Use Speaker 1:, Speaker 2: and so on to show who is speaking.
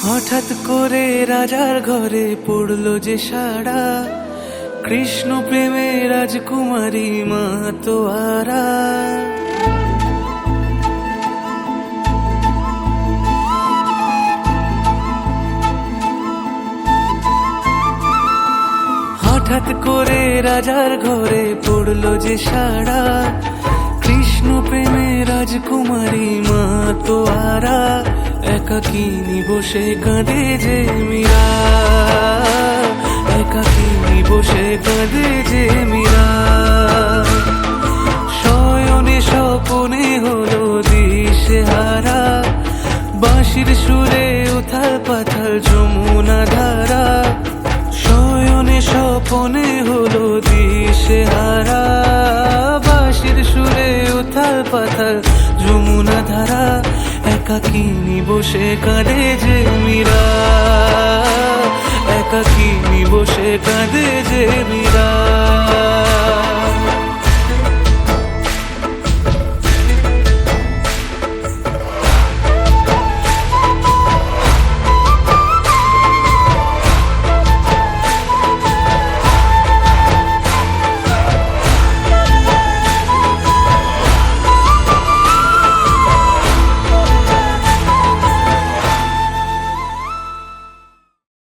Speaker 1: হঠাৎ করে রাজার ঘরে পড়লো যে সাড়া, কৃষ্ণ প্রেমে রাজকুমারী মাতোয়ারা। হঠাৎ করে রাজার ঘরে পড়লো যে সাড়া, কৃষ্ণ প্রেমে রাজকুমারী মাতোয়ারা। একাকিনী বসে কাঁদে যে মীরা, একাকিনী বসে কাঁদে যে মীরা। শয়নে স্বপনে হলো দিশেহারা, বাঁশির সুরে উথাল পাথাল যমুনা ধারা। শয়নে স্বপনে হলো দিশেহারা, বাঁশির সুরে উথাল পাথাল যমুনা ধারা। একাকিনী বসে কাঁদে যে মীরা।